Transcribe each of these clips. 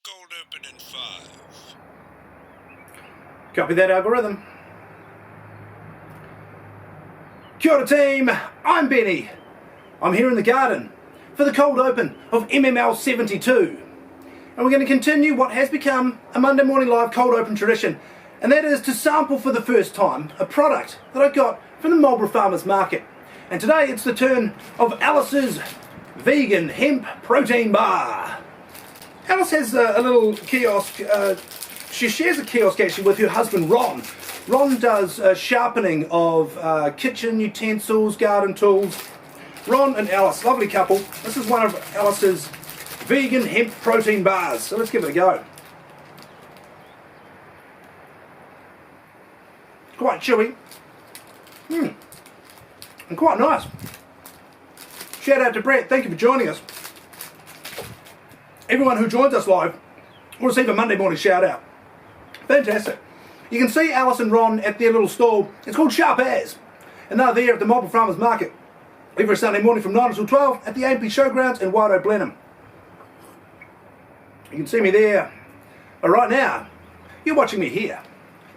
Cold open in 5. Copy that algorithm. Kia ora team, I'm Benny. I'm here in the garden for the cold open of MML 72. And we're going to continue what has become a Monday morning live cold open tradition. And that is to sample for the first time a product that I got from the Marlborough Farmers Market. And today it's the turn of Alice's vegan hemp protein bar. Alice has a little kiosk. She shares a kiosk actually with her husband Ron. Ron does sharpening of kitchen utensils, garden tools. Ron and Alice, lovely couple. This is one of Alice's vegan hemp protein bars. So let's give it a go. Quite chewy. And quite nice. Shout out to Brett. Thank you for joining us. Everyone who joins us live will receive a Monday morning shout out. Fantastic. You can see Alice and Ron at their little stall. It's called Sharp As. And they're there at the Marlborough Farmers Market every Sunday morning from 9 until 12 at the AMP Showgrounds in Waido Blenheim. You can see me there. But right now, you're watching me here.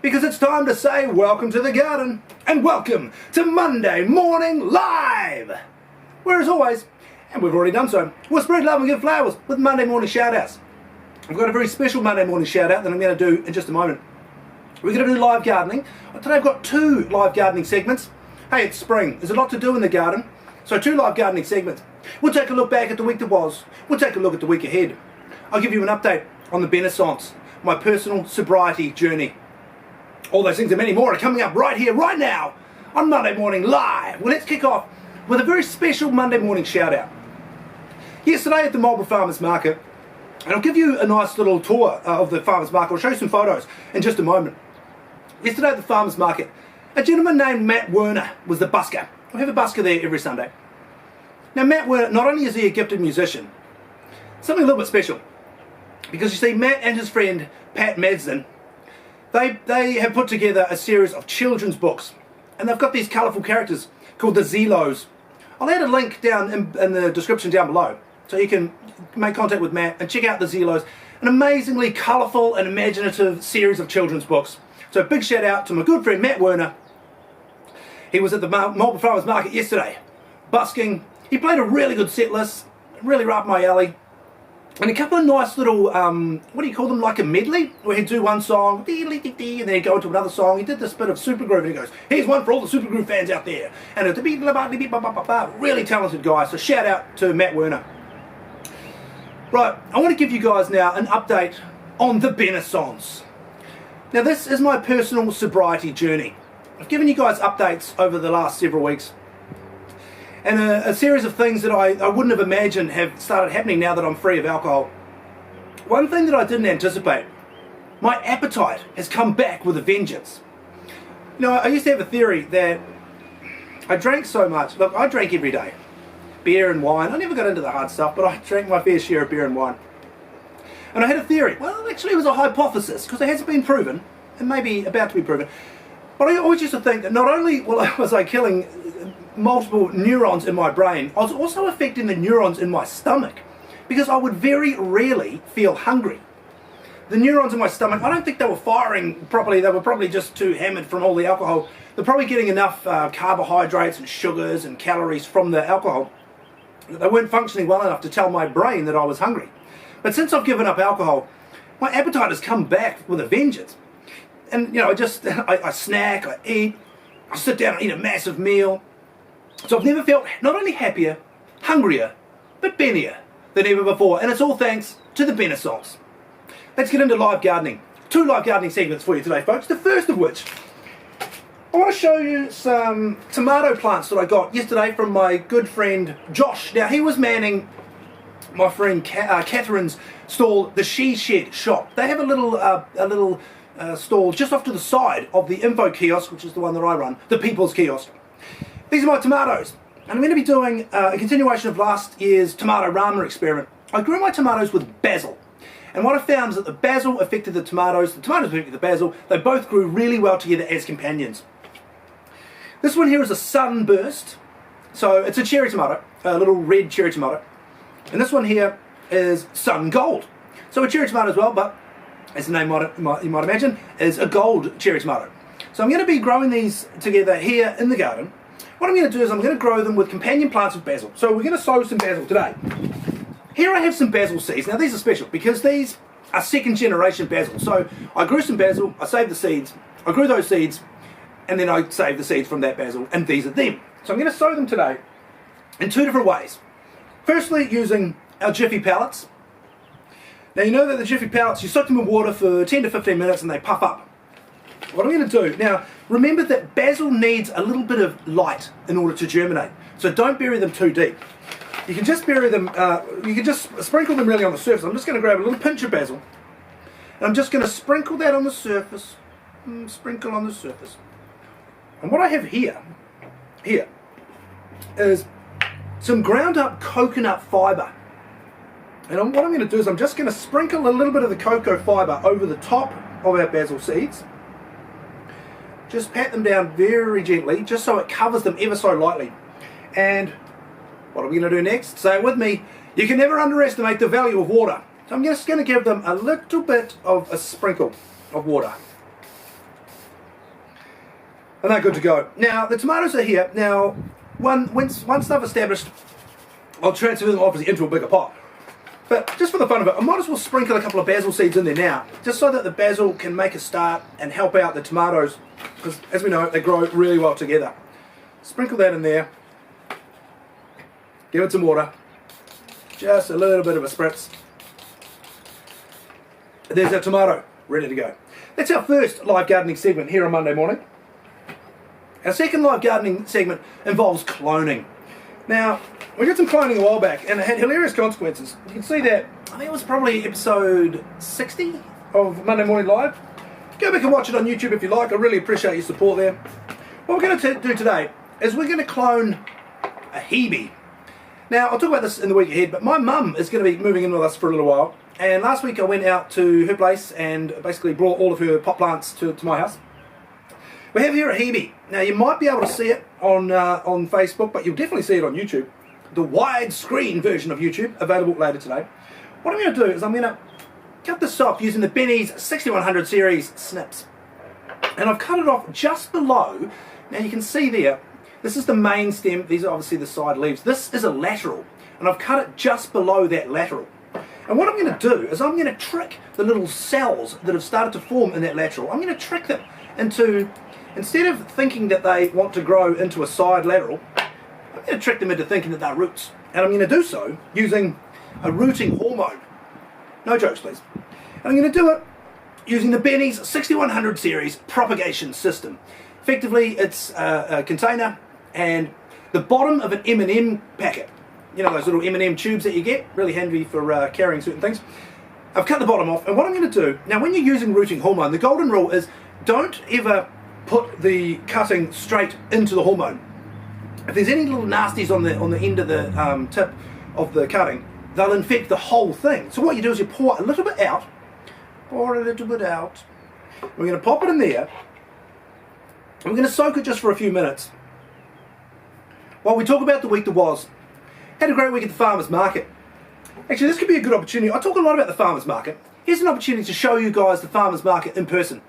Because it's time to say welcome to the garden and welcome to Monday Morning Live. Where as always, and we've already done so, we'll spread love and give flowers with Monday morning shout-outs. I've got a very special Monday morning shout-out that I'm going to do in just a moment. We're going to do live gardening. Today I've got 2 live gardening segments. Hey, it's spring. There's a lot to do in the garden. So 2 live gardening segments. We'll take a look back at the week that was. We'll take a look at the week ahead. I'll give you an update on the Renaissance, my personal sobriety journey. All those things and many more are coming up right here, right now, on Monday Morning Live. Well, let's kick off with a very special Monday morning shout-out. Yesterday at the Marlborough Farmers Market, and I'll give you a nice little tour of the Farmers Market. I'll show you some photos in just a moment. Yesterday at the Farmers Market, a gentleman named Matt Werner was the busker. We have a busker there every Sunday. Now Matt Werner, not only is he a gifted musician, something a little bit special. Because you see, Matt and his friend Pat Madsden, they have put together a series of children's books. And they've got these colourful characters called the Zeelows. I'll add a link down in the description down below, so you can make contact with Matt and check out the Zeelows. An amazingly colourful and imaginative series of children's books. So big shout out to my good friend Matt Werner. He was at the Marlborough Farmers Market yesterday, busking. He played a really good set list, really right up my alley. And a couple of nice little, what do you call them, like a medley? Where he'd do one song, and then he'd go into another song. He did this bit of super groove and he goes, here's one for all the super groove fans out there. And it's a really talented guy, so shout out to Matt Werner. Right, I want to give you guys now an update on the Renaissance. Now this is my personal sobriety journey. I've given you guys updates over the last several weeks. And a series of things that I wouldn't have imagined have started happening now that I'm free of alcohol. One thing that I didn't anticipate, my appetite has come back with a vengeance. You know, I used to have a theory that I drank so much. Look, I drank every day. Beer and wine. I never got into the hard stuff, but I drank my fair share of beer and wine. And I had a theory. Well, actually it was a hypothesis, because it hasn't been proven, and maybe about to be proven. But I always used to think that not only was I killing multiple neurons in my brain, I was also affecting the neurons in my stomach, because I would very rarely feel hungry. The neurons in my stomach, I don't think they were firing properly. They were probably just too hammered from all the alcohol. They're probably getting enough carbohydrates and sugars and calories from the alcohol that they weren't functioning well enough to tell my brain that I was hungry. But since I've given up alcohol, my appetite has come back with a vengeance. And you know, I snack, I eat, I sit down and eat a massive meal. So I've never felt not only happier, hungrier, but bennier than ever before. And it's all thanks to the Renaissance. Let's get into live gardening. 2 live gardening segments for you today, folks. The first of which, I want to show you some tomato plants that I got yesterday from my good friend Josh. Now, he was manning my friend Catherine's stall, the She Shed shop. They have a little stall just off to the side of the info kiosk, which is the one that I run, the People's Kiosk. These are my tomatoes, and I'm going to be doing a continuation of last year's tomato ramen experiment. I grew my tomatoes with basil, and what I found is that the basil affected the tomatoes affected the basil. They both grew really well together as companions. This one here is a sunburst, so it's a cherry tomato, a little red cherry tomato, and this one here is sun gold. So a cherry tomato as well, but as the name you might imagine, is a gold cherry tomato. So I'm going to be growing these together here in the garden. What I'm going to do is I'm going to grow them with companion plants of basil. So we're going to sow some basil today. Here I have some basil seeds. Now these are special because these are second generation basil. So I grew some basil, I saved the seeds, I grew those seeds, and then I saved the seeds from that basil, and these are them. So I'm going to sow them today in two different ways. Firstly, using our Jiffy pellets. Now you know that the Jiffy pellets, you soak them in water for 10 to 15 minutes and they puff up. What I'm going to do, now remember that basil needs a little bit of light in order to germinate. So don't bury them too deep. You can just bury them, you can just sprinkle them really on the surface. I'm just going to grab a little pinch of basil and I'm just going to sprinkle that on the surface. Sprinkle on the surface. And what I have here is some ground up coconut fibre. And what I'm going to do is I'm just going to sprinkle a little bit of the cocoa fibre over the top of our basil seeds. Just pat them down very gently, just so it covers them ever so lightly. And what are we going to do next? Say it with me. You can never underestimate the value of water. So I'm just going to give them a little bit of a sprinkle of water. And they're good to go. Now, the tomatoes are here. Now, once they've established, I'll transfer them obviously into a bigger pot. But just for the fun of it, I might as well sprinkle a couple of basil seeds in there now, just so that the basil can make a start and help out the tomatoes, because as we know, they grow really well together. Sprinkle that in there. Give it some water. Just a little bit of a spritz. There's our tomato, ready to go. That's our first live gardening segment here on Monday morning. Our second live gardening segment involves cloning. Now, we did some cloning a while back and it had hilarious consequences. You can see that, I think it was probably episode 60 of Monday Morning Live. Go back and watch it on YouTube if you like. I really appreciate your support there. What we're going to do today is we're going to clone a Hebe. Now, I'll talk about this in the week ahead, but my mum is going to be moving in with us for a little while. And last week I went out to her place and basically brought all of her pot plants to my house. We have here a Hebe. Now, you might be able to see it on Facebook, but you'll definitely see it on YouTube. The widescreen version of YouTube, available later today. What I'm going to do is I'm going to cut this off using the Benny's 6100 series snips. And I've cut it off just below. Now you can see there, this is the main stem. These are obviously the side leaves. This is a lateral. And I've cut it just below that lateral. And what I'm going to do is I'm going to trick the little cells that have started to form in that lateral. I'm going to trick them into, instead of thinking that they want to grow into a side lateral, I'm going to trick them into thinking that they're roots. And I'm going to do so using a rooting hormone. No jokes, please. And I'm going to do it using the Benny's 6100 series propagation system. Effectively, it's a container and the bottom of an M&M packet. You know those little M&M tubes that you get? Really handy for carrying certain things. I've cut the bottom off, and what I'm going to do, now when you're using rooting hormone, the golden rule is don't ever put the cutting straight into the hormone. If there's any little nasties on the end of the tip of the cutting, they'll infect the whole thing. So what you do is you pour a little bit out. Pour a little bit out. We're going to pop it in there. And we're going to soak it just for a few minutes. While we talk about the week that was. Had a great week at the farmers market. Actually, this could be a good opportunity. I talk a lot about the farmers market. Here's an opportunity to show you guys the farmers market in person.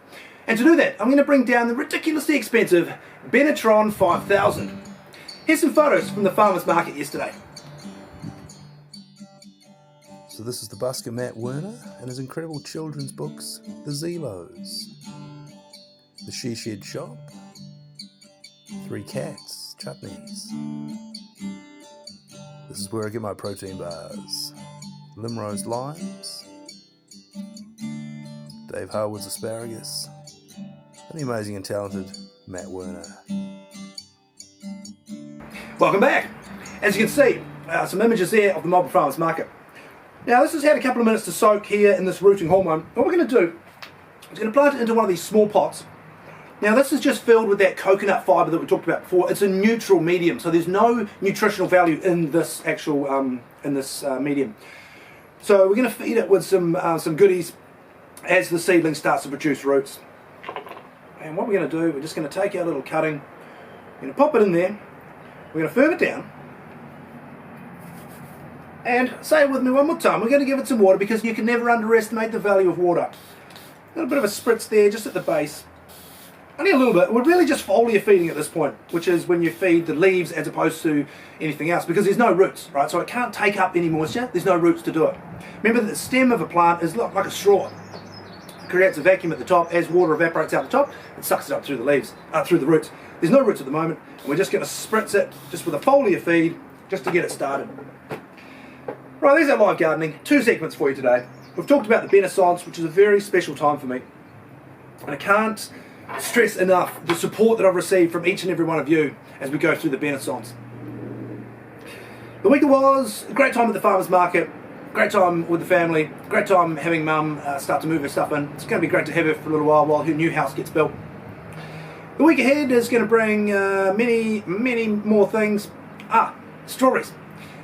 And to do that, I'm going to bring down the ridiculously expensive Benetron 5000. Here's some photos from the farmers market yesterday. So this is the busker Matt Werner and his incredible children's books, The Zeelows, The She Shed Shop, Three Cats, Chutneys. This is where I get my protein bars, Limrose limes, Dave Harwood's asparagus, and the amazing and talented Matt Werner. Welcome back. As you can see, some images there of the Melbourne Farmers Market. Now this has had a couple of minutes to soak here in this rooting hormone. What we're going to do is going to plant it into one of these small pots. Now this is just filled with that coconut fibre that we talked about before. It's a neutral medium, so there's no nutritional value in this actual medium. So we're going to feed it with some goodies as the seedling starts to produce roots. And what we're going to do, we're just going to take our little cutting, we're going to pop it in there, we're going to firm it down, And say it with me one more time, we're going to give it some water because you can never underestimate the value of water. A little bit of a spritz there just at the base. Only a little bit. We're really just foliar feeding at this point, which is when you feed the leaves as opposed to anything else, because there's no roots, right? So it can't take up any moisture. There's no roots to do it. Remember that the stem of a plant is like a straw. It creates a vacuum at the top. As water evaporates out the top, it sucks it up through the leaves, through the roots. There's no roots at the moment, and we're just going to spritz it just with a foliar feed just to get it started. Right, there's our live gardening. 2 segments for you today. We've talked about the Renaissance, which is a very special time for me. And I can't stress enough the support that I've received from each and every one of you as we go through the Renaissance. The week was a great time at the farmers market, great time with the family, great time having mum start to move her stuff in. It's going to be great to have her for a little while her new house gets built. The week ahead is going to bring many more things. Strawberries.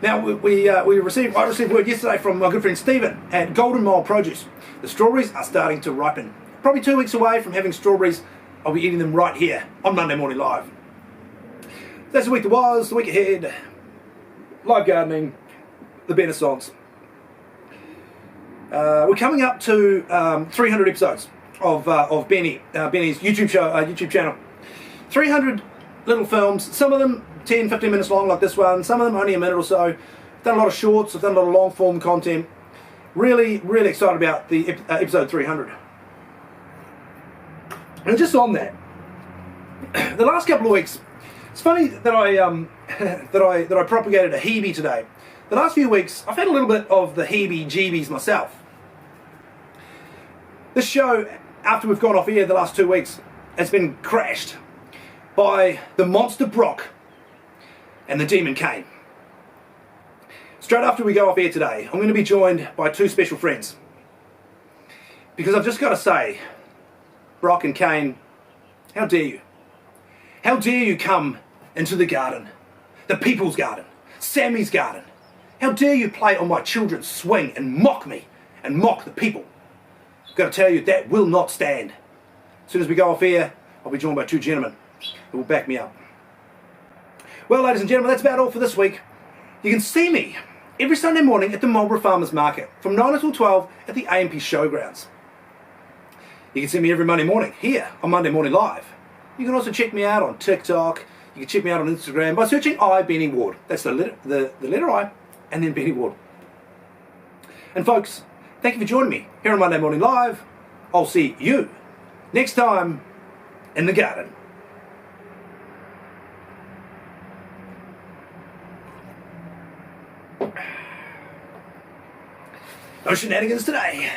Now I received word yesterday from my good friend Stephen at Golden Mile Produce. The strawberries are starting to ripen. Probably 2 weeks away from having strawberries. I'll be eating them right here on Monday Morning Live. That's the week that was. The week ahead, live gardening, the Renaissance. We're coming up to 300 episodes of Benny's YouTube channel. 300 little films. Some of them 10, 15 minutes long, like this one. Some of them only a minute or so. I've done a lot of shorts. I've done a lot of long form content. Really, really excited about the episode 300. And just on that, the last couple of weeks, it's funny that I that I propagated a heebie today. The last few weeks, I've had a little bit of the heebie-jeebies myself. This show, after we've gone off air the last 2 weeks, has been crashed by the monster Brock and the demon Kane. Straight after we go off air today, I'm going to be joined by 2 special friends. Because I've just got to say, Brock and Kane, how dare you? How dare you come into the garden, the people's garden, Sammy's garden? How dare you play on my children's swing and mock me and mock the people? I've got to tell you, that will not stand. As soon as we go off air, I'll be joined by 2 gentlemen who will back me up. Well, ladies and gentlemen, that's about all for this week. You can see me every Sunday morning at the Marlborough Farmers Market from 9 until 12 at the AMP Showgrounds. You can see me every Monday morning here on Monday Morning Live. You can also check me out on TikTok. You can check me out on Instagram by searching Benny Ward. That's the letter I and then Benny Ward. And folks, thank you for joining me here on Monday Morning Live. I'll see you next time in the garden. No shenanigans today.